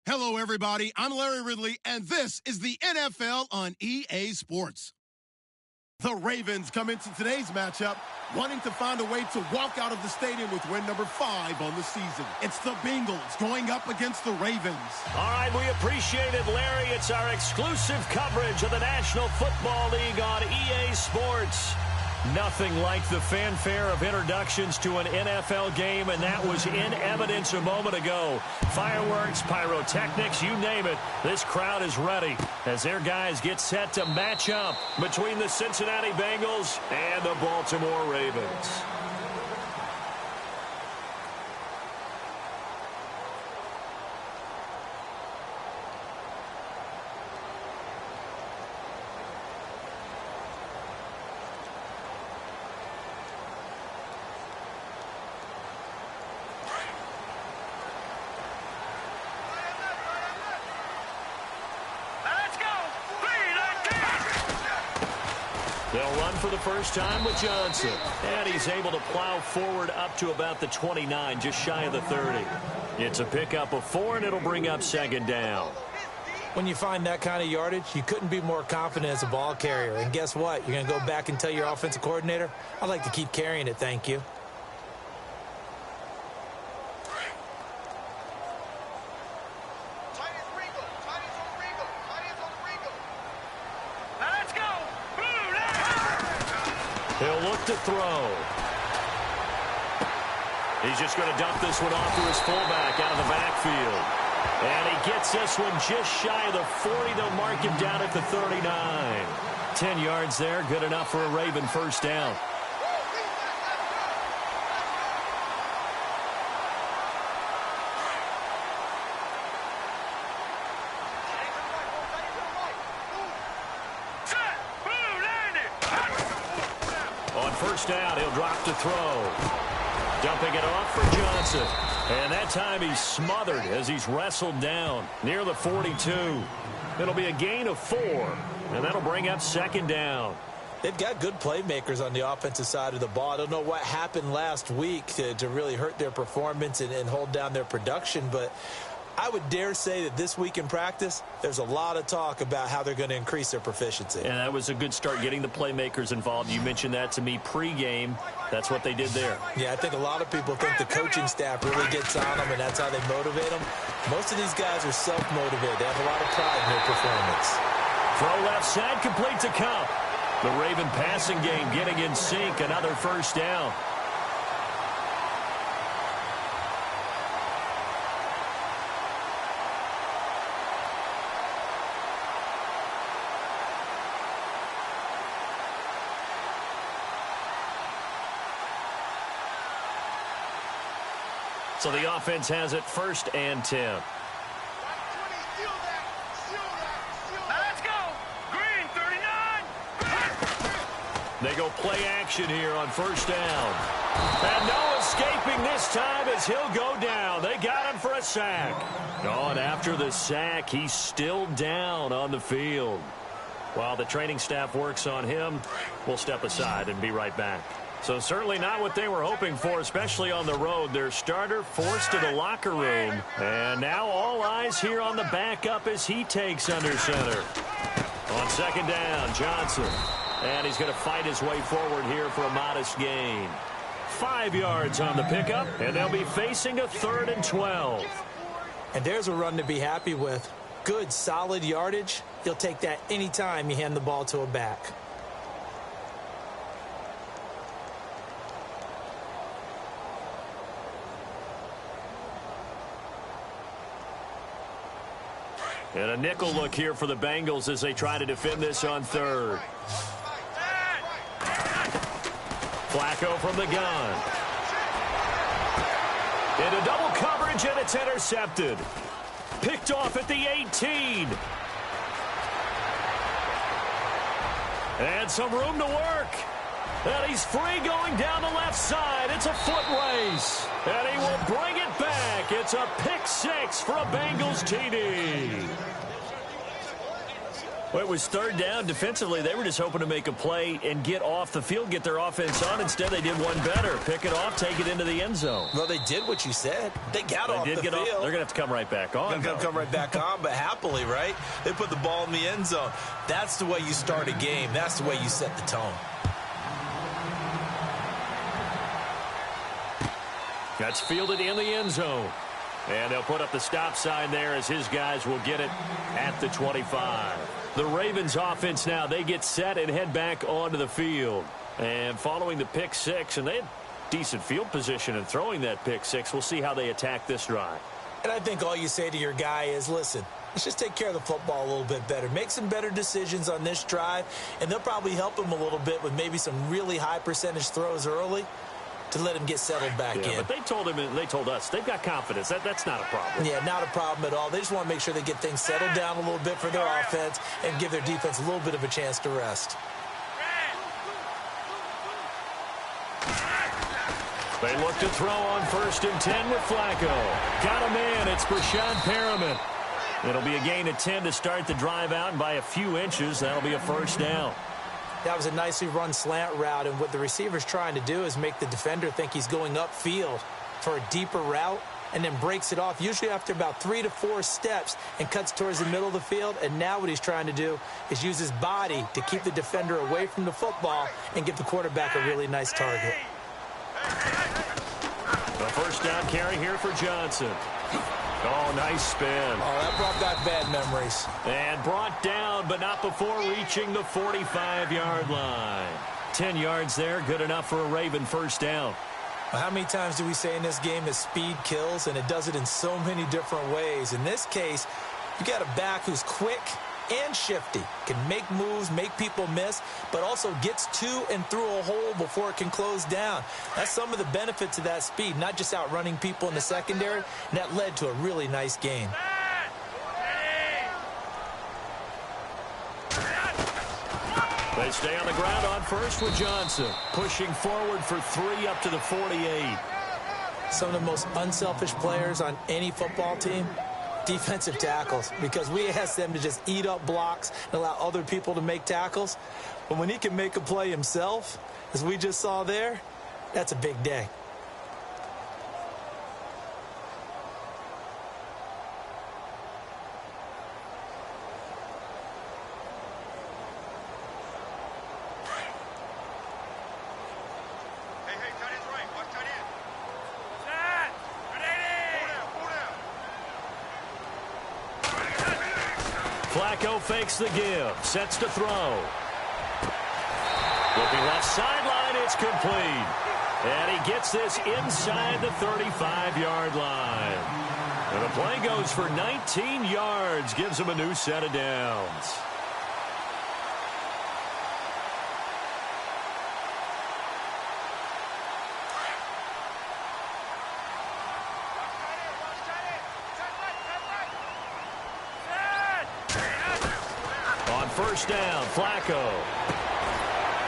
Hello, everybody. I'm Larry Ridley, and this is the NFL on EA Sports. The Ravens come into today's matchup wanting to find a way to walk out of the stadium with win number 5 on the season. It's the Bengals going up against the Ravens. All right, we appreciate it, Larry. It's our exclusive coverage of the National Football League on EA Sports. Nothing like the fanfare of introductions to an NFL game, and that was in evidence a moment ago. Fireworks, pyrotechnics, you name it. This crowd is ready as their guys get set to match up between the Cincinnati Bengals and the Baltimore Ravens. They'll run for the first time with Johnson. And he's able to plow forward up to about the 29, just shy of the 30. It's a pickup of 4, and it'll bring up second down. When you find that kind of yardage, you couldn't be more confident as a ball carrier. And guess what? You're going to go back and tell your offensive coordinator, I'd like to keep carrying it, thank you. He'll look to throw. He's just going to dump this one off to his fullback out of the backfield. And he gets this one just shy of the 40. They'll mark him down at the 39. 10 yards there, good enough for a Raven first down. First down, he'll drop to throw. Dumping it off for Johnson. And that time he's smothered as he's wrestled down near the 42. It'll be a gain of 4, and that'll bring up second down. They've got good playmakers on the offensive side of the ball. I don't know what happened last week to really hurt their performance and hold down their production, but I would dare say that this week in practice, there's a lot of talk about how they're going to increase their proficiency. And that was a good start, getting the playmakers involved. You mentioned that to me pregame. That's what they did there. Yeah, I think a lot of people think the coaching staff really gets on them, and that's how they motivate them. Most of these guys are self-motivated. They have a lot of pride in their performance. Throw left side, complete to Cup. The Raven passing game getting in sync, another first down. So the offense has it 1st and 10. Let's go. Green, 39. They go play action here on first down. And no escaping this time as he'll go down. They got him for a sack. And after the sack, he's still down on the field. While the training staff works on him, we'll step aside and be right back. So certainly not what they were hoping for, especially on the road. Their starter forced to the locker room. And now all eyes here on the backup as he takes under center. On second down, Johnson. And he's going to fight his way forward here for a modest gain. 5 yards on the pickup, and they'll be facing a 3rd and 12. And there's a run to be happy with. Good, solid yardage. He'll take that anytime you hand the ball to a back. And a nickel look here for the Bengals as they try to defend this on 3rd. Flacco from the gun. Into double coverage, and it's intercepted. Picked off at the 18. And some room to work. And he's free going down the left side. It's a foot race. And he will bring it back. It's a pick 6 for a Bengals TD. Well, it was third down. Defensively, they were just hoping to make a play and get off the field, get their offense on. Instead, they did one better. Pick it off, take it into the end zone. Well, they did what you said. They got off the field. They're going to have to come right back on. They're going to come right back on, but happily, right? They put the ball in the end zone. That's the way you start a game. That's the way you set the tone. That's fielded in the end zone. And they'll put up the stop sign there as his guys will get it at the 25. The Ravens offense now, they get set and head back onto the field. And following the pick six, and they had decent field position in throwing that pick six. We'll see how they attack this drive. And I think all you say to your guy is, listen, let's just take care of the football a little bit better. Make some better decisions on this drive, and they'll probably help him a little bit with maybe some really high percentage throws early to let him get settled back in. But they told him, and they told us, they've got confidence. That's not a problem. Yeah, not a problem at all. They just want to make sure they get things settled down a little bit for their offense and give their defense a little bit of a chance to rest. They look to throw on 1st and 10 with Flacco. Got a man. It's Brashad Perriman. It'll be a gain of 10 to start the drive out, and by a few inches, that'll be a first down. That was a nicely run slant route, and what the receiver's trying to do is make the defender think he's going upfield for a deeper route and then breaks it off, usually after about 3 to 4 steps, and cuts towards the middle of the field. And now what he's trying to do is use his body to keep the defender away from the football and give the quarterback a really nice target. The first down carry here for Johnson. Oh, nice spin. Oh, that brought back bad memories. And brought down, but not before reaching the 45-yard line. 10 yards there, good enough for a Raven first down. Well, how many times do we say in this game that speed kills, and it does it in so many different ways? In this case, you got a back who's quick and shifty, can make moves, make people miss, but also gets to and through a hole before it can close down. That's some of the benefits of that speed, not just outrunning people in the secondary, and that led to a really nice gain. They stay on the ground on first with Johnson, pushing forward for 3 up to the 48. Some of the most unselfish players on any football team, defensive tackles, because we ask them to just eat up blocks and allow other people to make tackles. But when he can make a play himself, as we just saw there, that's a big day. Flacco fakes the give, sets to throw. Looking left sideline, it's complete. And he gets this inside the 35-yard line. And the play goes for 19 yards, gives him a new set of downs. First down, Flacco.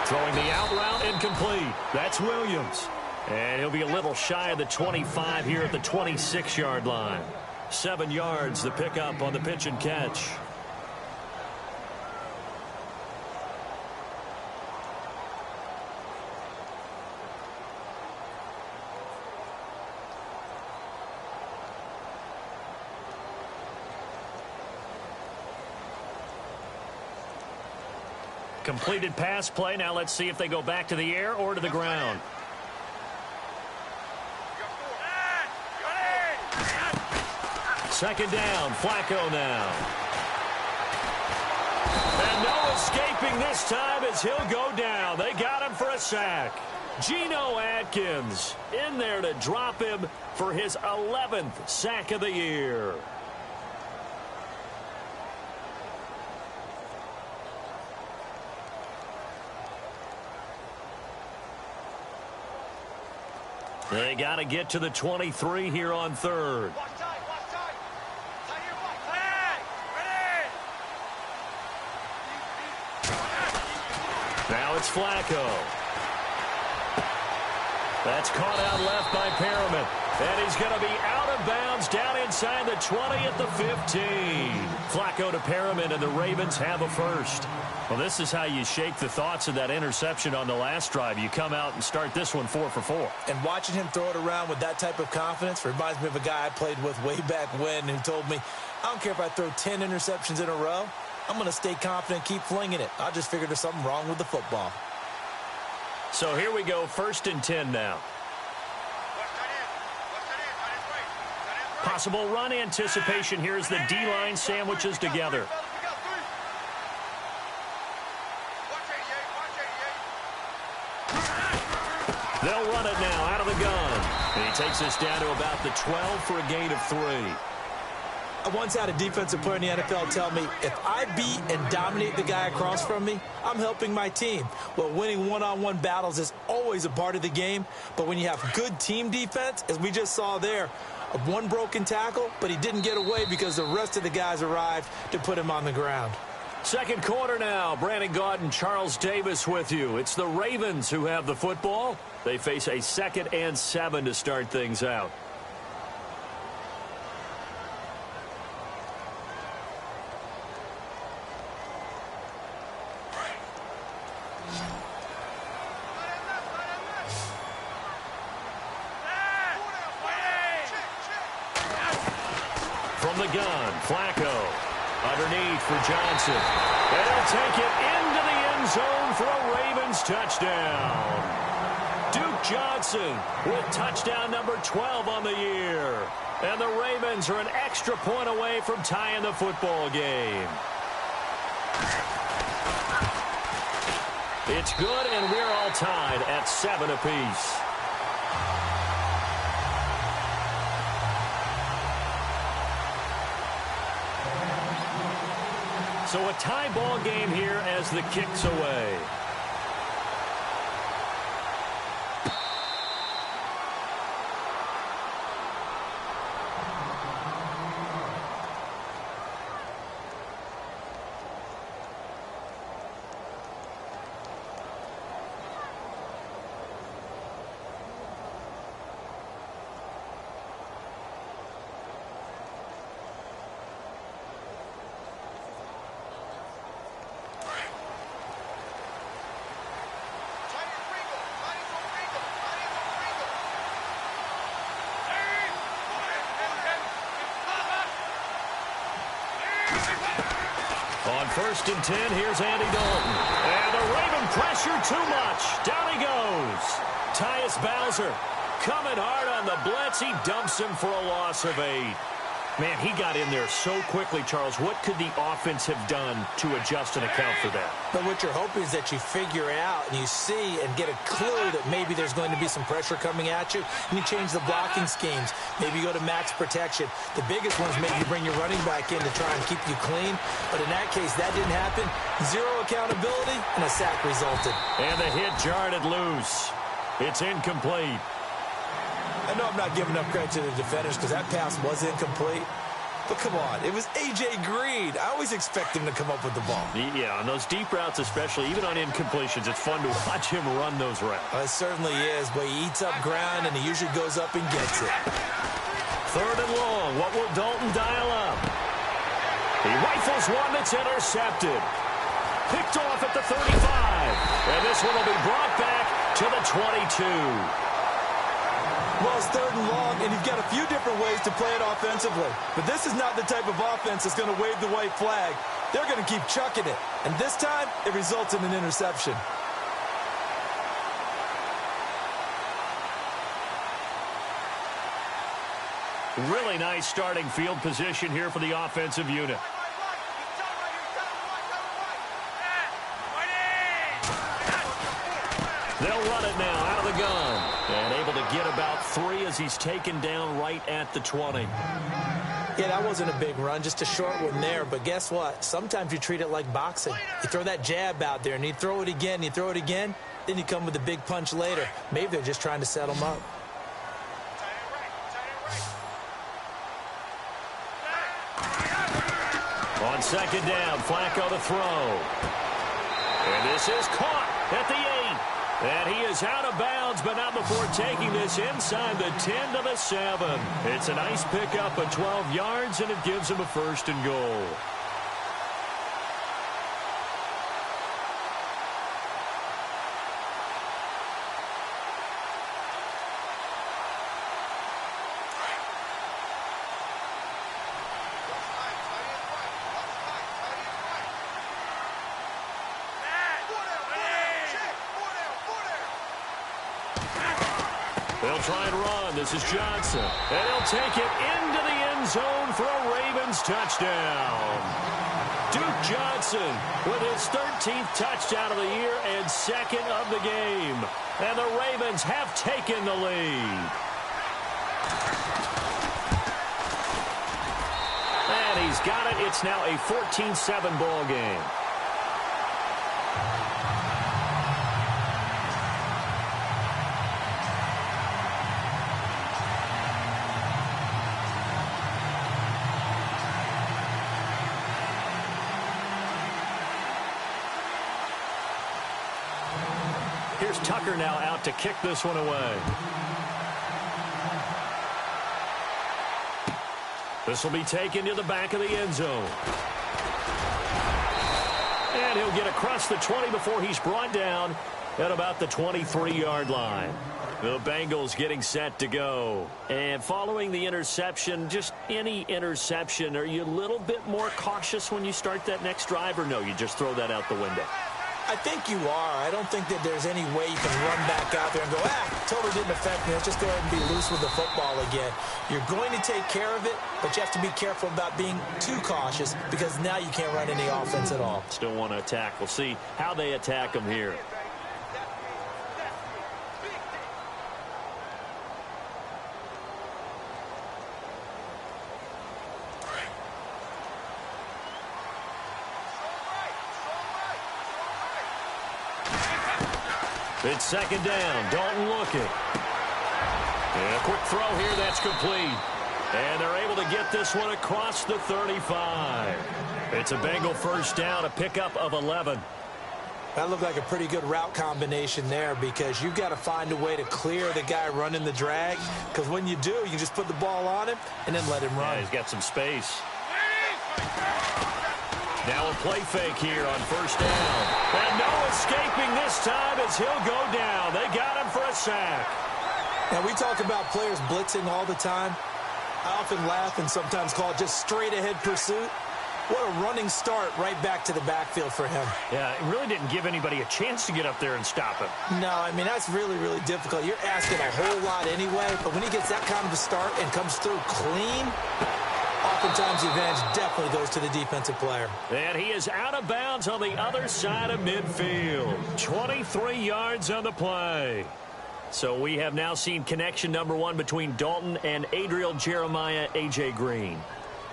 Throwing the out route, incomplete. That's Williams. And he'll be a little shy of the 25 here at the 26-yard line. 7 yards, the pickup on the pitch and catch. Completed pass play. Now let's see if they go back to the air or to the ground. Second down, Flacco now. And no escaping this time as he'll go down. They got him for a sack. Geno Atkins in there to drop him for his 11th sack of the year. They got to get to the 23 here on third. Now it's Flacco. That's caught out left by Perriman. And he's going to be out of bounds down inside the 20 at the 15. Flacco to Perriman, and the Ravens have a first. Well, this is how you shake the thoughts of that interception on the last drive. You come out and start this one 4 for 4. And watching him throw it around with that type of confidence reminds me of a guy I played with way back when who told me, I don't care if I throw 10 interceptions in a row. I'm going to stay confident and keep flinging it. I just figured there's something wrong with the football. So here we go, 1st and 10 now. Possible run anticipation here as the D-line sandwiches together. They'll run it now out of the gun. And he takes us down to about the 12 for a gain of 3. I once had a defensive player in the NFL tell me, if I beat and dominate the guy across from me, I'm helping my team. Well, winning one-on-one battles is always a part of the game, but when you have good team defense, as we just saw there, one broken tackle, but he didn't get away because the rest of the guys arrived to put him on the ground. Second quarter now. Brandon Gaudin, Charles Davis with you. It's the Ravens who have the football. They face a 2nd and 7 to start things out. From the gun, Flacco. Underneath for Johnson. And he'll take it into the end zone for a Ravens touchdown. Duke Johnson with touchdown number 12 on the year. And the Ravens are an extra point away from tying the football game. It's good, and we're all tied at 7 apiece. So a tie ball game here as the kick's away. On 1st and 10, here's Andy Dalton. And the Raven pressure too much. Down he goes. Tyus Bowser coming hard on the blitz. He dumps him for a loss of 8. Man, he got in there so quickly, Charles. What could the offense have done to adjust and account for that? But what you're hoping is that you figure out and you see and get a clue that maybe there's going to be some pressure coming at you, and you change the blocking schemes. Maybe you go to max protection. The biggest one is maybe you bring your running back in to try and keep you clean. But in that case, that didn't happen. 0 accountability, and a sack resulted. And the hit jarred it loose. It's incomplete. I know I'm not giving enough credit to the defenders because that pass was incomplete. But come on, it was A.J. Green. I always expect him to come up with the ball. Yeah, on those deep routes especially, even on incompletions, it's fun to watch him run those routes. It certainly is, but he eats up ground and he usually goes up and gets it. 3rd and long. What will Dalton dial up? He rifles one that's intercepted. Picked off at the 35. And this one will be brought back to the 22. Well, it's 3rd and long, and you've got a few different ways to play it offensively. But this is not the type of offense that's going to wave the white flag. They're going to keep chucking it. And this time, it results in an interception. Really nice starting field position here for the offensive unit. They'll run it now out of the gun. And able to get about 3 as he's taken down right at the 20. Yeah, that wasn't a big run, just a short one there. But guess what? Sometimes you treat it like boxing. You throw that jab out there, and you throw it again, you throw it again, then you come with a big punch later. Maybe they're just trying to set him up. On 2nd down, Flacco to throw. And this is caught at the 8. And he is out of bounds, but not before taking this inside the 10 to the 7. It's a nice pickup of 12 yards, and it gives him a 1st and goal. They'll try and run. This is Johnson. And he'll take it into the end zone for a Ravens touchdown. Duke Johnson with his 13th touchdown of the year and 2nd of the game. And the Ravens have taken the lead. And he's got it. It's now a 14-7 ball game. Here's Tucker now out to kick this one away. This will be taken to the back of the end zone. And he'll get across the 20 before he's brought down at about the 23-yard line. The Bengals getting set to go. And following the interception, just any interception, are you a little bit more cautious when you start that next drive, or no, you just throw that out the window? I think you are. I don't think that there's any way you can run back out there and go, totally didn't affect me. Let's just go ahead and be loose with the football again. You're going to take care of it, but you have to be careful about being too cautious because now you can't run any offense at all. Still want to attack. We'll see how they attack them here. It's second down. Dalton looking. And a quick throw here. That's complete. And they're able to get this one across the 35. It's a Bengal first down, a pickup of 11. That looked like a pretty good route combination there because you've got to find a way to clear the guy running the drag. Because when you do, you just put the ball on him and then let him run. Yeah, he's got some space. Now a play fake here on first down. And no escaping this time as he'll go down. They got him for a sack. Now, we talk about players blitzing all the time. I often laugh and sometimes call it just straight-ahead pursuit. What a running start right back to the backfield for him. Yeah, it really didn't give anybody a chance to get up there and stop him. No, I mean, that's really, really difficult. You're asking a whole lot anyway, but when he gets that kind of a start and comes through clean, oftentimes the advantage definitely goes to the defensive player. And he is out of bounds on the other side of midfield. 23 yards on the play. So we have now seen connection number 1 between Dalton and Adriel Jeremiah, A.J. Green.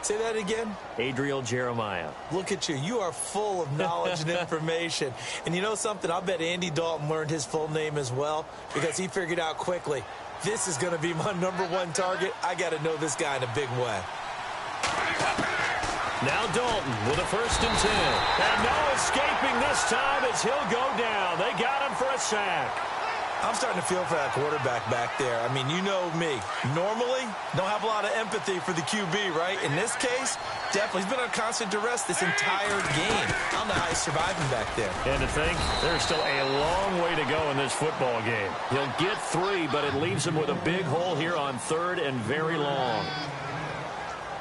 Say that again? Adriel Jeremiah. Look at you. You are full of knowledge and information. And you know something? I bet Andy Dalton learned his full name as well because he figured out quickly, this is going to be my number 1 target. I got to know this guy in a big way. Now Dalton with a 1st and 10. And no escaping this time as he'll go down. They got him for a sack. I'm starting to feel for that quarterback back there. I mean, you know me. Normally, don't have a lot of empathy for the QB, right? In this case, definitely. He's been under constant duress this entire game. I don't know how he's surviving back there. And to think, there's still a long way to go in this football game. He'll get 3, but it leaves him with a big hole here on 3rd and very long.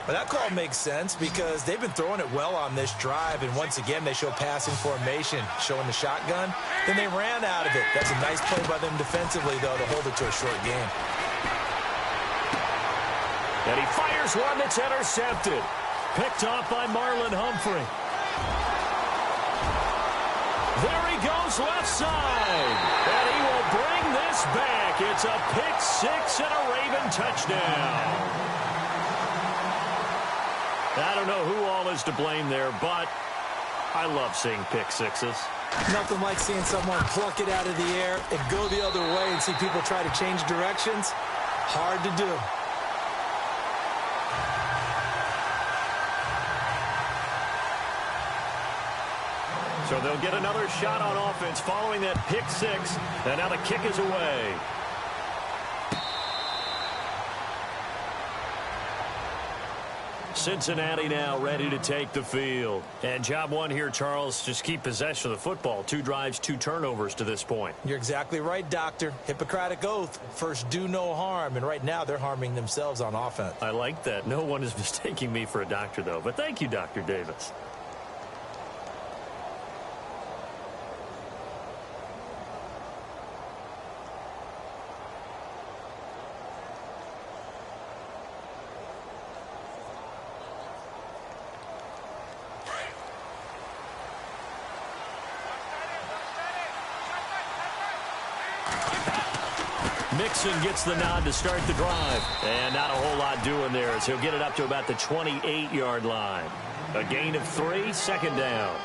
But that call makes sense because they've been throwing it well on this drive, and once again, they show passing formation, showing the shotgun. Then they ran out of it. That's a nice play by them defensively, though, to hold it to a short game. And he fires one that's intercepted. Picked off by Marlon Humphrey. There he goes left side. And he will bring this back. It's a pick 6 and a Raven touchdown. I don't know who all is to blame there, but I love seeing pick 6s. Nothing like seeing someone pluck it out of the air and go the other way and see people try to change directions. Hard to do. So they'll get another shot on offense following that pick six. And now the kick is away. Cincinnati now ready to take the field. And job one here, Charles, just keep possession of the football. 2 drives, 2 turnovers to this point. You're exactly right, Doctor. Hippocratic oath. First, do no harm. And right now, they're harming themselves on offense. I like that. No one is mistaking me for a doctor, though. But thank you, Dr. Davis. Mixon gets the nod to start the drive. And not a whole lot doing there as he'll get it up to about the 28-yard line. A gain of 3, second down.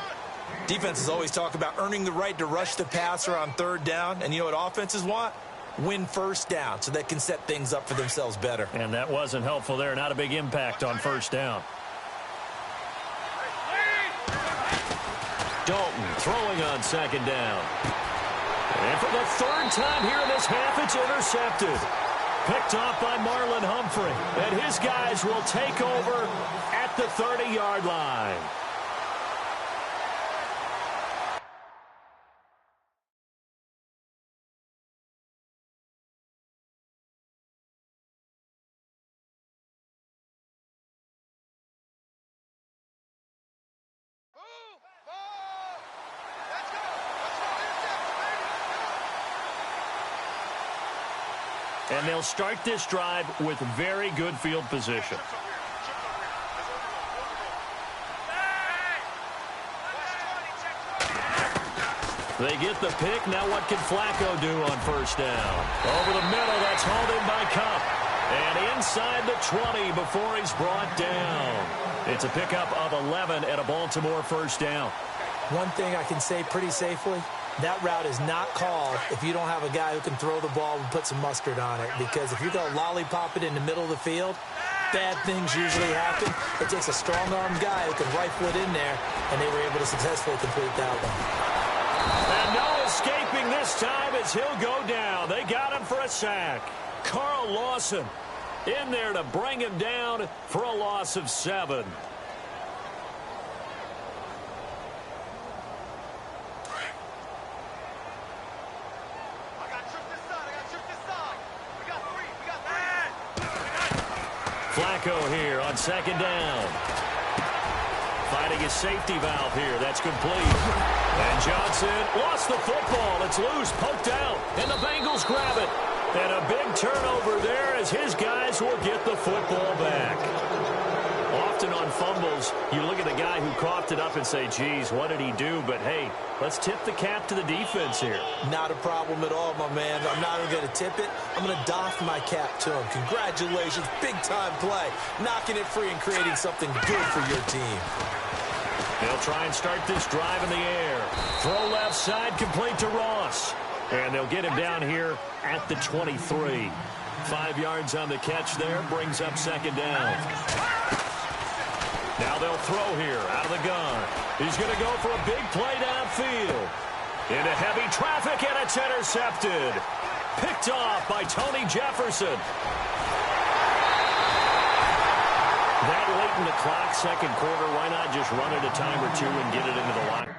Defenses always talk about earning the right to rush the passer on third down. And you know what offenses want? Win first down so they can set things up for themselves better. And that wasn't helpful there. Not a big impact on first down. Dalton throwing on second down. And for the third time here in this half, it's intercepted. Picked off by Marlon Humphrey. And his guys will take over at the 30-yard line. And they'll start this drive with very good field position. They get the pick. Now what can Flacco do on first down? Over the middle, that's hauled in by Kupp. And inside the 20 before he's brought down. It's a pickup of 11 at a Baltimore first down. One thing I can say pretty safely, that route is not called if you don't have a guy who can throw the ball and put some mustard on it. Because if you go lollipop it in the middle of the field, bad things usually happen. It takes a strong-armed guy who can rifle it in there, and they were able to successfully complete that one. And no escaping this time as he'll go down. They got him for a sack. Carl Lawson in there to bring him down for a loss of 7. Flacco here on second down. Fighting his safety valve here. That's complete. And Johnson lost the football. It's loose, poked out, and the Bengals grab it. And a big turnover there as his guys will get the football back. Often on fumbles, you look at the guy who coughed it up and say, geez, what did he do? But, hey, let's tip the cap to the defense here. Not a problem at all, my man. I'm not even going to tip it. I'm going to doff my cap to him. Congratulations. Big-time play. Knocking it free and creating something good for your team. They'll try and start this drive in the air. Throw left side, complete to Ross. And they'll get him down here at the 23. 5 yards on the catch there. Brings up second down. Now they'll throw here out of the gun. He's going to go for a big play downfield. Into heavy traffic, and it's intercepted. Picked off by Tony Jefferson. That late in the clock, second quarter, why not just run it a time or two and get it into the line?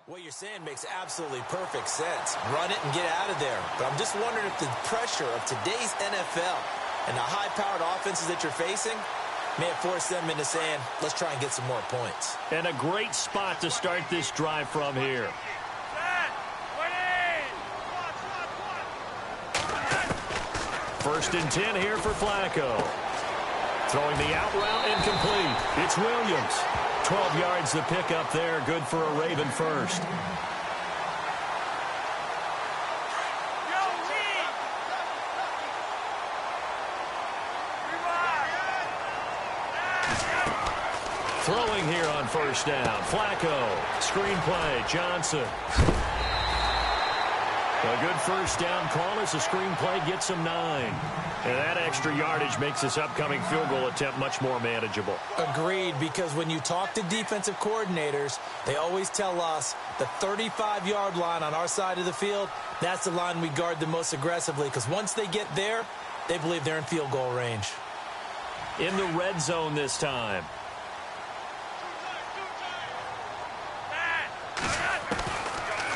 What you're saying makes absolutely perfect sense. Run it and get out of there. But I'm just wondering if the pressure of today's NFL and the high-powered offenses that you're facing may have forced them into saying, let's try and get some more points. And a great spot to start this drive from here. First and 10 here for Flacco. Throwing the out route incomplete. It's Williams. 12 yards to pick up there. Good for a Raven first. Throwing here on first down. Flacco. Screen play. Johnson. A good first down call as the screenplay gets them 9. And that extra yardage makes this upcoming field goal attempt much more manageable. Agreed, because when you talk to defensive coordinators, they always tell us the 35-yard line on our side of the field, that's the line we guard the most aggressively, because once they get there, they believe they're in field goal range. In the red zone this time.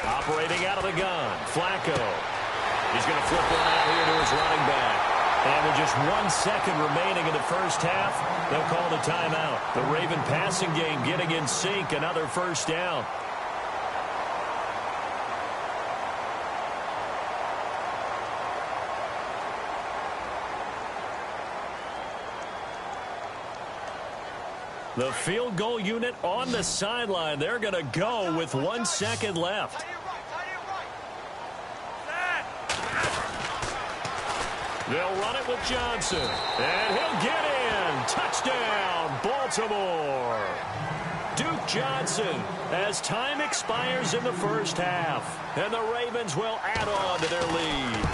Operating out of the gun, Flacco. He's going to flip one out here to his running back. And with just 1 second remaining in the first half, they'll call the timeout. The Raven passing game getting in sync, another first down. The field goal unit on the sideline. They're going to go with 1 second left. They'll run it with Johnson. And he'll get in. Touchdown, Baltimore. Duke Johnson as time expires in the first half. And the Ravens will add on to their lead.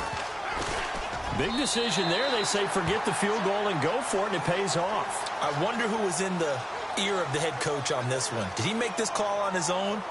Big decision there. They say forget the field goal and go for it, and it pays off. I wonder who was in the ear of the head coach on this one. Did he make this call on his own?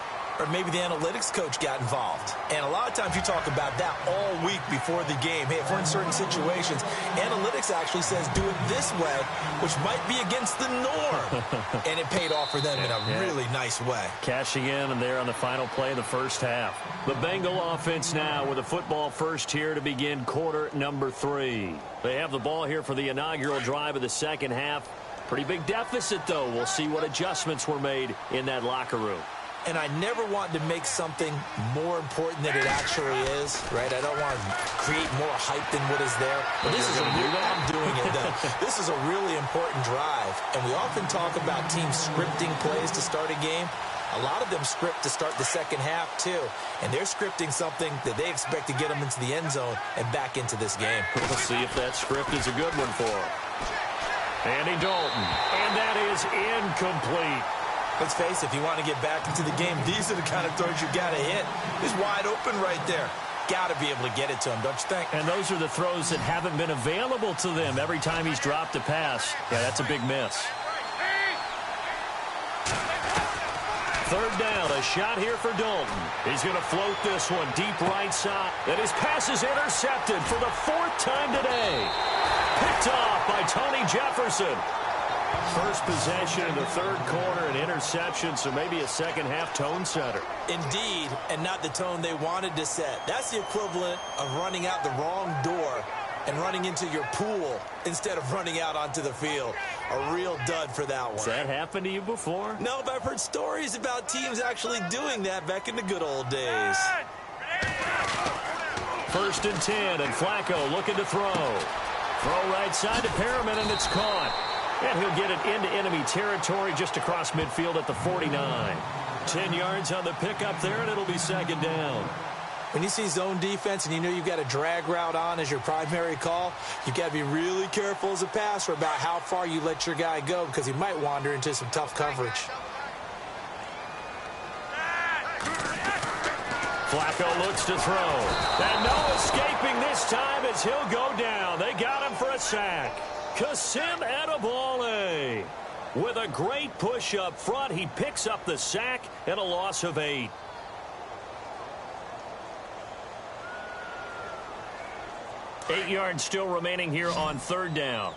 Or maybe the analytics coach got involved. And a lot of times you talk about that all week before the game. Hey, if we're in certain situations, analytics actually says do it this way, which might be against the norm. And it paid off for them in a really nice way. Cashing in and there on the final play of the first half. The Bengal offense now with a football first here to begin quarter number 3. They have the ball here for the inaugural drive of the second half. Pretty big deficit, though. We'll see what adjustments were made in that locker room. And I never want to make something more important than it actually is, right? I don't want to create more hype than what is there. But this is a real, I'm doing it, though. This is a really important drive. And we often talk about teams scripting plays to start a game. A lot of them script to start the second half, too. And they're scripting something that they expect to get them into the end zone and back into this game. We'll see if that script is a good one for them. Andy Dalton. And that is incomplete. Let's face it, if you want to get back into the game, these are the kind of throws you got to hit. He's wide open right there. Got to be able to get it to him, don't you think? And those are the throws that haven't been available to them every time he's dropped a pass. Yeah, that's a big miss. Third down, a shot here for Dalton. He's going to float this one deep right side. And his pass is intercepted for the 4th time today. Picked off by Tony Jefferson. First possession in the third quarter, an interception, so maybe a second-half tone setter. Indeed, and not the tone they wanted to set. That's the equivalent of running out the wrong door and running into your pool instead of running out onto the field. A real dud for that one. Has that happened to you before? No, but I've heard stories about teams actually doing that back in the good old days. 1st and 10, and Flacco looking to throw. Throw right side to Perriman, and it's caught. And he'll get it into enemy territory just across midfield at the 49. 10 yards on the pickup there, and it'll be second down. When you see zone defense and you know you've got a drag route on as your primary call, you've got to be really careful as a passer about how far you let your guy go because he might wander into some tough coverage. Flacco looks to throw. And no escaping this time as he'll go down. They got him for a sack. Kasim Adebawale with a great push up front. He picks up the sack and a loss of 8. Eight yards still remaining here on third down.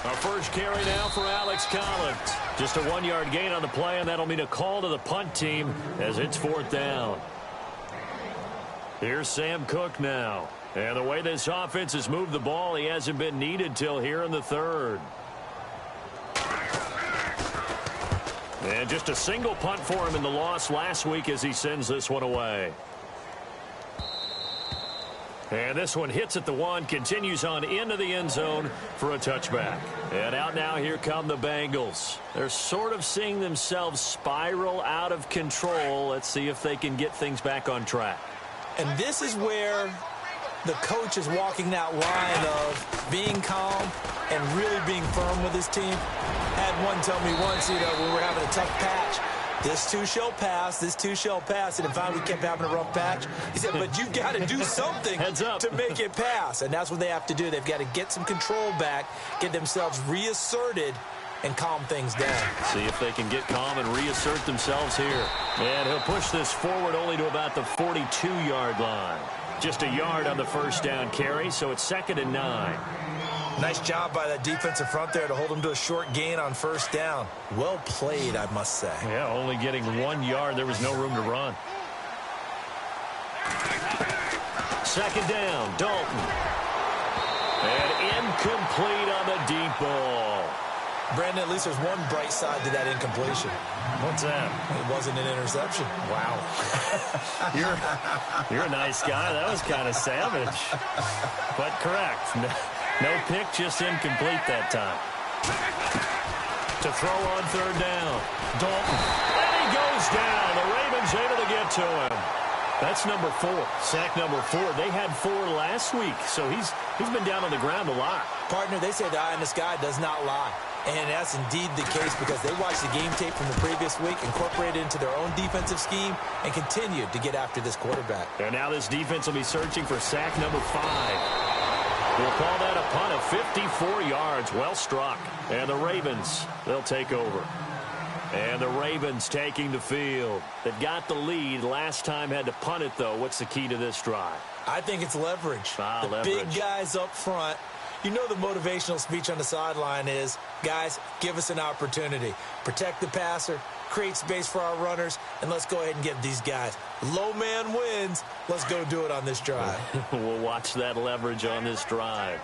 Our first carry now for Alex Collins. Just a 1-yard gain on the play, and that'll mean a call to the punt team as it's 4th down. Here's Sam Cook now. And the way this offense has moved the ball, he hasn't been needed till here in the third. And just a single punt for him in the loss last week as he sends this one away. And this one hits at the 1, continues on into the end zone for a touchback. And out now, here come the Bengals. They're sort of seeing themselves spiral out of control. Let's see if they can get things back on track. And this is where the coach is walking that line of being calm and really being firm with his team. Had one tell me once, when we were having a tough patch, this too shall pass, this too shall pass. And if we kept having a rough patch, he said, but you've got to do something to make it pass. And that's what they have to do. They've got to get some control back, get themselves reasserted, and calm things down. See if they can get calm and reassert themselves here. And he'll push this forward only to about the 42-yard line. Just a yard on the first down carry, so it's 2nd and 9. Nice job by that defensive front there to hold them to a short gain on first down. Well played, I must say. Yeah, only getting 1 yard. There was no room to run. 2nd down, Dalton. And incomplete on the deep ball. Brandon, at least there's one bright side to that incompletion. What's that? It wasn't an interception. Wow. You're a nice guy. That was kind of savage. But correct. No pick, just incomplete that time. To throw on 3rd down. Dalton. And he goes down. The Ravens able to get to him. That's number 4. Sack number 4. They had 4 last week, so he's been down on the ground a lot. Partner, they say the eye in the sky does not lie. And that's indeed the case because they watched the game tape from the previous week, incorporated it into their own defensive scheme, and continued to get after this quarterback. And now this defense will be searching for sack number 5. We'll call that a punt of 54 yards. Well struck. And the Ravens, they'll take over. And the Ravens taking the field. They've got the lead. Last time had to punt it, though. What's the key to this drive? I think it's leverage. Leverage. Big guys up front. You know the motivational speech on the sideline is, guys, give us an opportunity. Protect the passer, create space for our runners, and let's go ahead and get these guys. Low man wins. Let's go do it on this drive. We'll watch that leverage on this drive.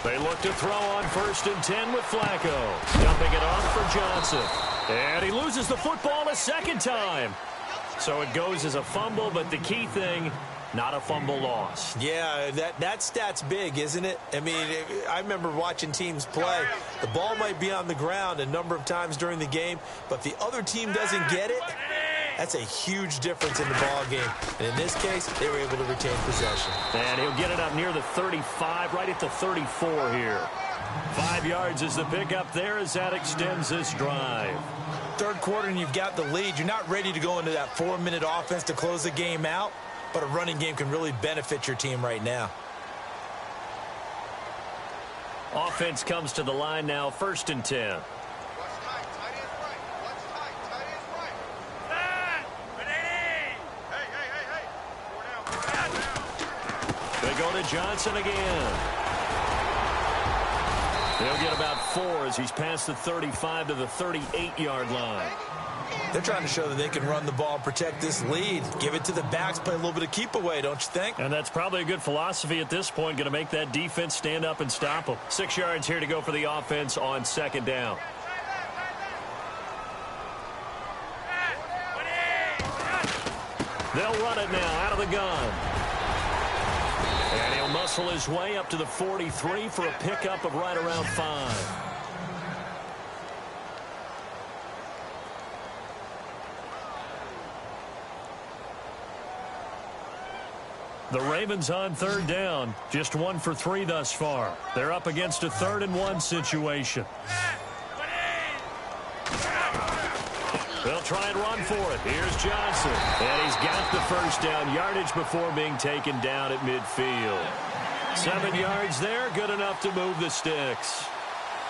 They look to throw on 1st and 10 with Flacco. Dumping it off for Johnson. And he loses the football a 2nd time. So it goes as a fumble, but the key thing, not a fumble loss. Yeah, that stat's big, isn't it? I mean, I remember watching teams play. The ball might be on the ground a number of times during the game, but if the other team doesn't get it, that's a huge difference in the ball game. And in this case, they were able to retain possession. And he'll get it up near the 35, right at the 34 here. 5 yards is the pickup there as that extends this drive. 3rd quarter and you've got the lead. You're not ready to go into that 4-minute offense to close the game out, but a running game can really benefit your team right now. Offense comes to the line now, 1st and 10. They go to Johnson again. They'll get about 4 as he's past the 35 to the 38-yard line. They're trying to show that they can run the ball, protect this lead. Give it to the backs, play a little bit of keep away, don't you think? And that's probably a good philosophy at this point, going to make that defense stand up and stop them. 6 yards here to go for the offense on 2nd down. They'll run it now out of the gun. And he'll muscle his way up to the 43 for a pickup of right around 5. The Ravens on 3rd down. Just 1 for 3 thus far. They're up against a 3rd and 1 situation. They'll try and run for it. Here's Johnson. And he's got the first down yardage before being taken down at midfield. 7 yards there, good enough to move the sticks.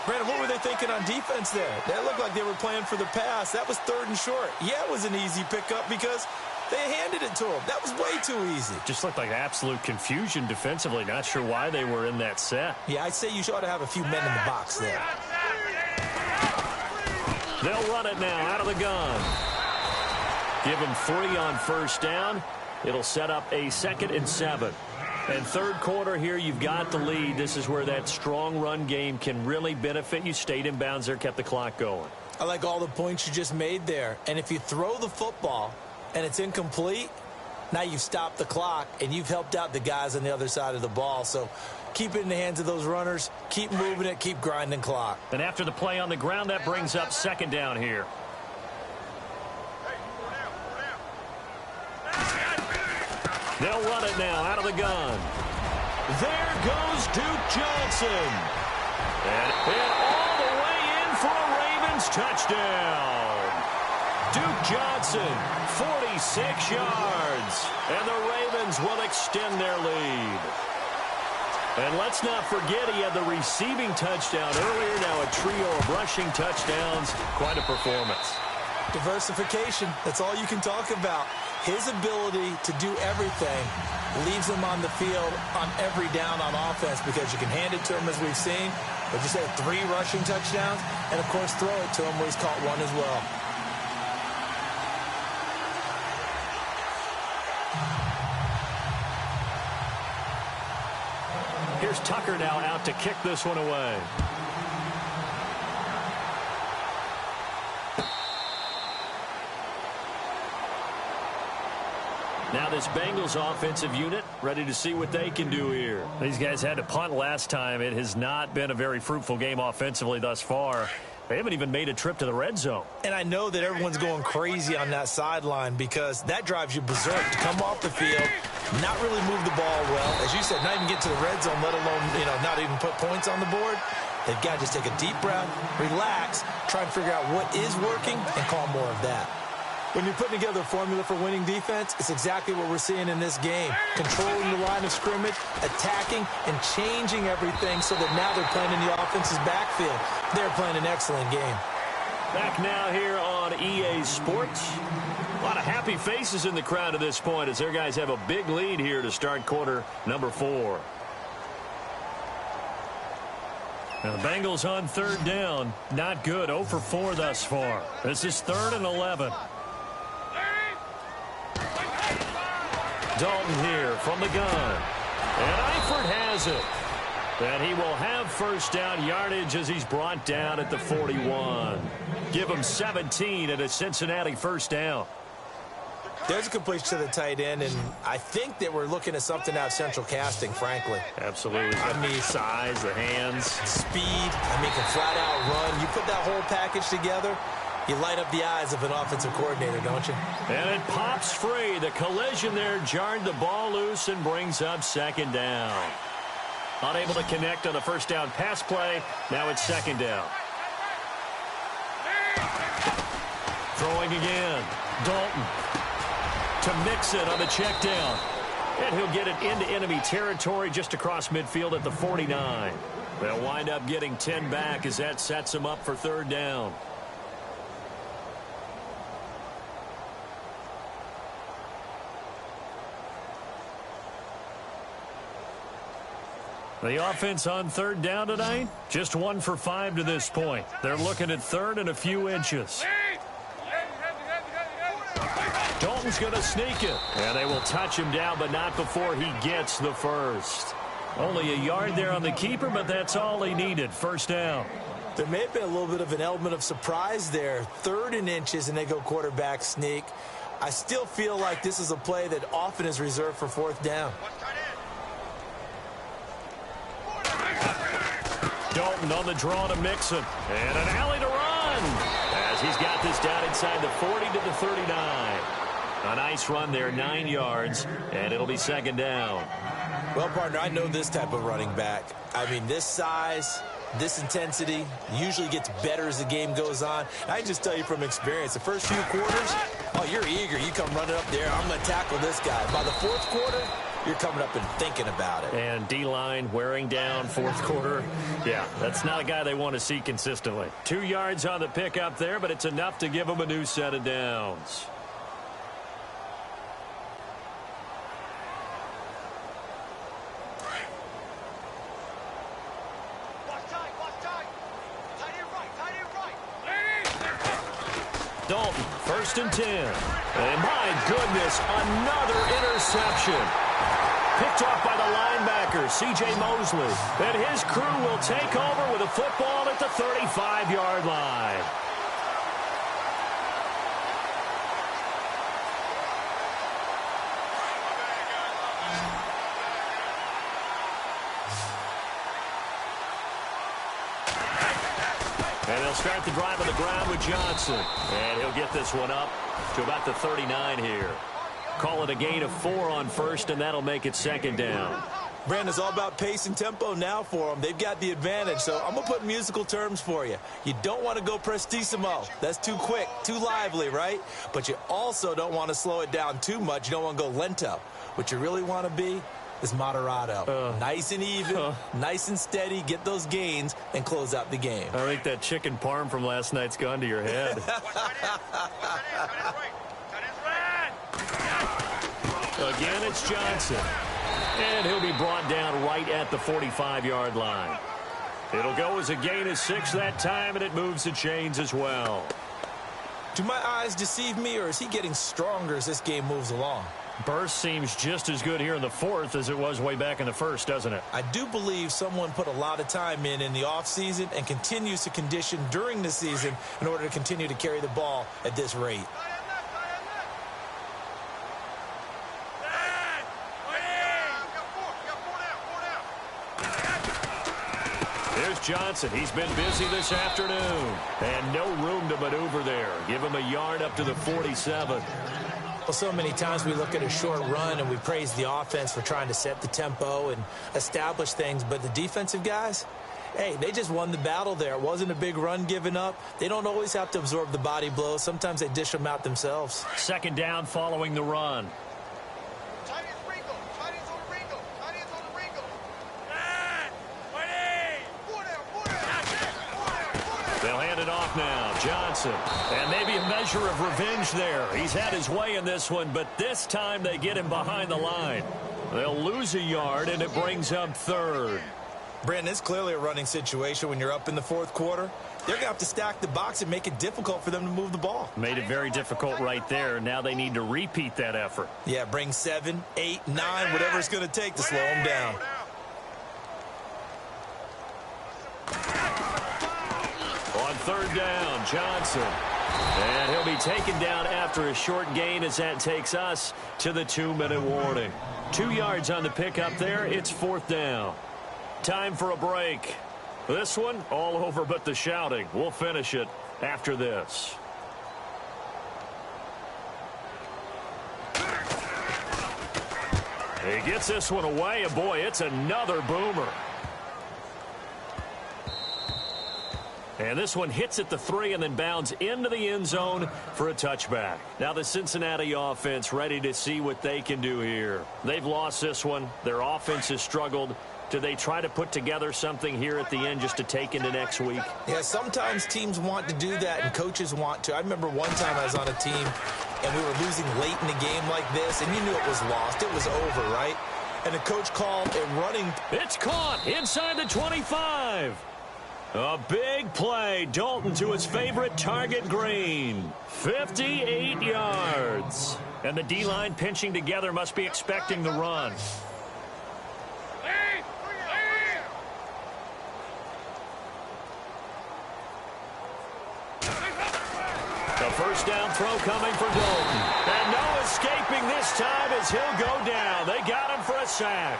Brandon, what were they thinking on defense there? That looked like they were playing for the pass. That was 3rd and short. Yeah, it was an easy pickup because they handed it to him. That was way too easy. Just looked like absolute confusion defensively. Not sure why they were in that set. Yeah, I'd say you ought to have a few men in the box there. They'll run it now out of the gun. Give him 3 on first down. It'll set up a 2nd and 7. And 3rd quarter here, you've got the lead. This is where that strong run game can really benefit you. Stayed in bounds there, kept the clock going. I like all the points you just made there. And if you throw the football and it's incomplete, now you've stopped the clock and you've helped out the guys on the other side of the ball. So keep it in the hands of those runners. Keep moving it. Keep grinding clock. And after the play on the ground, that brings up 2nd down here. They'll run it now out of the gun. There goes Duke Johnson. And all the way in for a Ravens touchdown. Duke Johnson, 46 yards. And the Ravens will extend their lead. And let's not forget he had the receiving touchdown earlier. Now a trio of rushing touchdowns. Quite a performance. Diversification, that's all you can talk about. His ability to do everything leaves him on the field on every down on offense because you can hand it to him as we've seen. But you say 3 rushing touchdowns and, of course, throw it to him where he's caught one as well. Here's Tucker now out to kick this one away. Now this Bengals offensive unit ready to see what they can do here. These guys had to punt last time. It has not been a very fruitful game offensively thus far. They haven't even made a trip to the red zone. And I know that everyone's going crazy on that sideline because that drives you berserk to come off the field, not really move the ball well. As you said, not even get to the red zone, let alone, not even put points on the board. They've got to just take a deep breath, relax, try and figure out what is working, and call more of that. When you're putting together a formula for winning defense, it's exactly what we're seeing in this game. Controlling the line of scrimmage, attacking, and changing everything so that now they're playing in the offense's backfield. They're playing an excellent game. Back now here on EA Sports. A lot of happy faces in the crowd at this point as their guys have a big lead here to start quarter number 4. Now the Bengals on third down. Not good. 0 for 4 thus far. This is 3rd and 11. Dalton here from the gun. And Eifert has it. And he will have first down yardage as he's brought down at the 41. Give him 17 at a Cincinnati first down. There's a completion to the tight end, and I think that we're looking at something out of central casting, frankly. Absolutely. I mean, size, the hands. Speed, can flat out run. You put that whole package together, you light up the eyes of an offensive coordinator, don't you? And it pops free. The collision there jarred the ball loose and brings up second down. Unable to connect on the first down pass play. Now it's second down. Throwing again. Dalton to Mixon on the check down. And he'll get it into enemy territory just across midfield at the 49. They'll wind up getting 10 back as that sets him up for third down. The offense on third down tonight, just 1 for 5 to this point. They're looking at third and a few inches. Dalton's going to sneak it. And they will touch him down, but not before he gets the first. Only a yard there on the keeper, but that's all he needed. First down. There may have been a little bit of an element of surprise there. 3rd and inches, and they go quarterback sneak. I still feel like this is a play that often is reserved for 4th down. Dalton on the draw to Mixon. And an alley to run as he's got this down inside the 40 to the 39. A nice run there, 9 yards, and it'll be second down. Well, partner, I know this type of running back. This size, this intensity usually gets better as the game goes on. I can just tell you from experience, the first few quarters, you're eager. You come running up there, I'm going to tackle this guy. By the 4th quarter, you're coming up and thinking about it. And D-line wearing down 4th quarter. Yeah, that's not a guy they want to see consistently. 2 yards on the pickup there, but it's enough to give them a new set of downs. Dalton, 1st and 10. And my goodness, another interception. Picked off by the linebacker, C.J. Mosley. And his crew will take over with a football at the 35-yard line. And they'll start the drive on the ground with Johnson. And he'll get this one up to about the 39 here. Call it a gain of 4 on first, and that'll make it second down. Brandon, it's all about pace and tempo now for them. They've got the advantage, so I'm going to put musical terms for you. You don't want to go prestissimo. That's too quick, too lively, right? But you also don't want to slow it down too much. You don't want to go lento. What you really want to be is moderato. Nice and even, nice and steady, get those gains, and close out the game. I think that chicken parm from last night's gone to your head. Again, it's Johnson. And he'll be brought down right at the 45-yard line. It'll go as a gain of 6 that time, and it moves the chains as well. Do my eyes deceive me, or is he getting stronger as this game moves along? Burst seems just as good here in the fourth as it was way back in the first, doesn't it? I do believe someone put a lot of time in the offseason and continues to condition during the season in order to continue to carry the ball at this rate. Here's Johnson. He's been busy this afternoon. And no room to maneuver there. Give him a yard up to the 47. Well, so many times we look at a short run and we praise the offense for trying to set the tempo and establish things. But the defensive guys, hey, they just won the battle there. It wasn't a big run given up. They don't always have to absorb the body blows. Sometimes they dish them out themselves. Second down following the run. They'll hand it off now. Johnson. And maybe a measure of revenge there. He's had his way in this one, but this time they get him behind the line. They'll lose a yard, and it brings up third. Brandon, it's clearly a running situation when you're up in the fourth quarter. They're going to have to stack the box and make it difficult for them to move the ball. Made it very difficult right there. Now they need to repeat that effort. Yeah, bring 7, 8, 9, whatever it's going to take to slow them down. On third down, Johnson. And he'll be taken down after a short gain as that takes us to the 2-minute warning. 2 yards on the pickup there. It's fourth down. Time for a break. This one, all over but the shouting. We'll finish it after this. He gets this one away, and boy, it's another boomer. And this one hits at the 3 and then bounds into the end zone for a touchback. Now the Cincinnati offense ready to see what they can do here. They've lost this one. Their offense has struggled. Do they try to put together something here at the end just to take into next week? Yeah, sometimes teams want to do that and coaches want to. I remember one time I was on a team and we were losing late in a game like this, and you knew it was lost. It was over, right? And the coach called a running. It's caught inside the 25. A big play. Dalton to his favorite target, Green. 58 yards. And the D-line pinching together must be expecting the run. The first down throw coming for Dalton. And no escaping this time as he'll go down. They got him for a sack.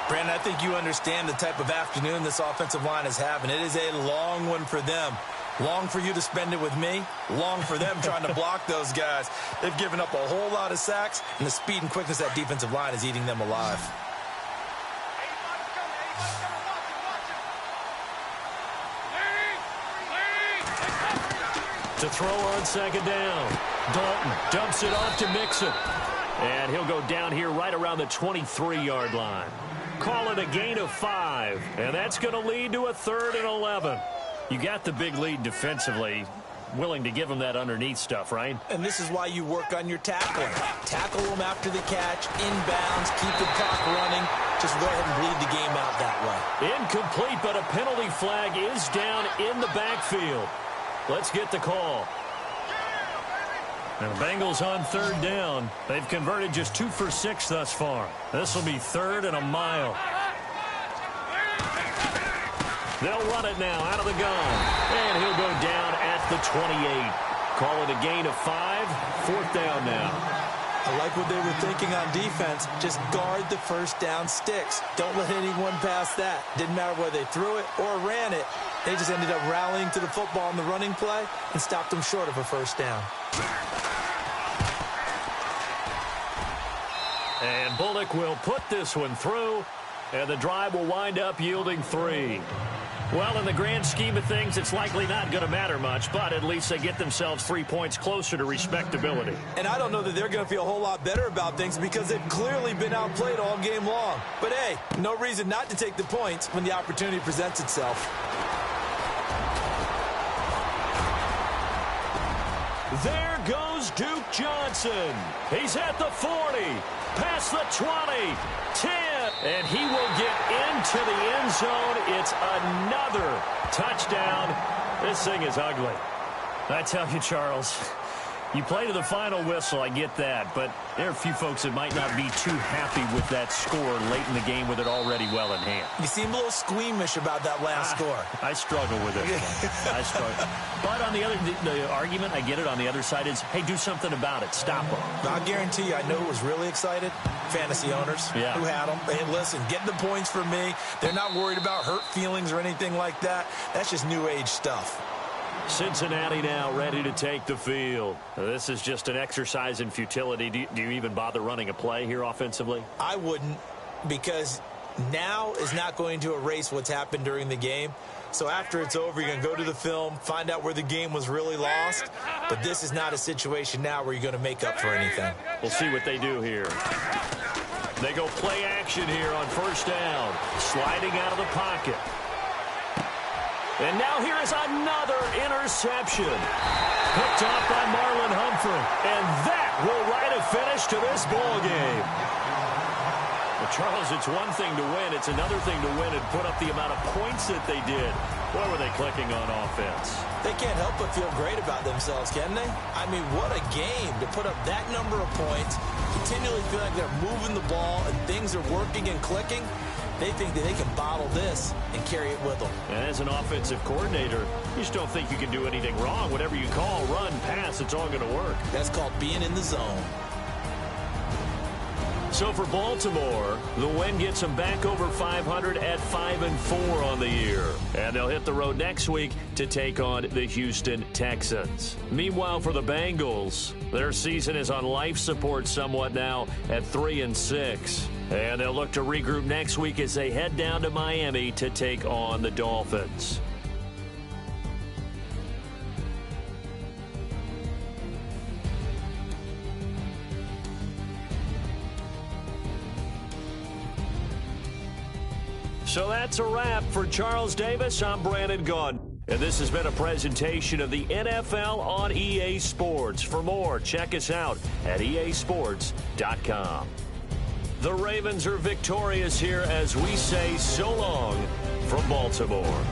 Brandon, I think you understand the type of afternoon this offensive line is having. It is a long one for them. Long for you to spend it with me. Long for them trying to block those guys. They've given up a whole lot of sacks, and the speed and quickness of that defensive line is eating them alive. To throw on second down. Dalton dumps it off to Mixon. And he'll go down here right around the 23-yard line. Call it a gain of 5. And that's going to lead to a 3rd and 11. You got the big lead defensively. Willing to give them that underneath stuff, right? And this is why you work on your tackling. Tackle them after the catch, inbounds, keep the clock running. Just go ahead and bleed the game out that way. Incomplete, but a penalty flag is down in the backfield. Let's get the call. And the Bengals on third down. They've converted just 2 for 6 thus far. This will be 3rd and a mile. They'll run it now out of the gun. And he'll go down at the 28. Call it a gain of 5. 4th down now. I like what they were thinking on defense. Just guard the first down sticks. Don't let anyone pass that. Didn't matter whether they threw it or ran it. They just ended up rallying to the football in the running play and stopped them short of a first down. And Bullock will put this one through, and the drive will wind up yielding 3. Well, in the grand scheme of things, it's likely not going to matter much, but at least they get themselves 3 points closer to respectability. And I don't know that they're going to feel a whole lot better about things because they've clearly been outplayed all game long. But, hey, no reason not to take the points when the opportunity presents itself. There goes Duke Johnson. He's at the 40, past the 20, 10, and he will get into the end zone. It's another touchdown. This thing is ugly. I tell you, Charles, you play to the final whistle, I get that, but there are a few folks that might not be too happy with that score late in the game with it already well in hand. You seem a little squeamish about that last score. I struggle with it. I struggle. But on the argument, I get it, on the other side is, hey, do something about it. Stop them. I guarantee you, I know who was really excited. Fantasy owners who had them. Hey, listen, get the points for me. They're not worried about hurt feelings or anything like that. That's just new age stuff. Cincinnati now ready to take the field. This is just an exercise in futility. Do you even bother running a play here offensively? I wouldn't, because now is not going to erase what's happened during the game. So after it's over, you're going to go to the film, find out where the game was really lost. But this is not a situation now where you're going to make up for anything. We'll see what they do here. They go play action here on first down. Sliding out of the pocket. And now here is another interception. Picked off by Marlon Humphrey. And that will write a finish to this ball game. Well, Charles, it's one thing to win. It's another thing to win and put up the amount of points that they did. What were they clicking on offense? They can't help but feel great about themselves, can they? I mean, what a game to put up that number of points, continually feel like they're moving the ball and things are working and clicking. They think that they can bottle this and carry it with them. And as an offensive coordinator, you just don't think you can do anything wrong. Whatever you call, run, pass, it's all going to work. That's called being in the zone. So for Baltimore, the win gets them back over 500 at 5-4 on the year. And they'll hit the road next week to take on the Houston Texans. Meanwhile, for the Bengals, their season is on life support somewhat now at 3-6. And they'll look to regroup next week as they head down to Miami to take on the Dolphins. So that's a wrap. For Charles Davis, I'm Brandon Gunn. And this has been a presentation of the NFL on EA Sports. For more, check us out at easports.com. The Ravens are victorious here as we say so long from Baltimore.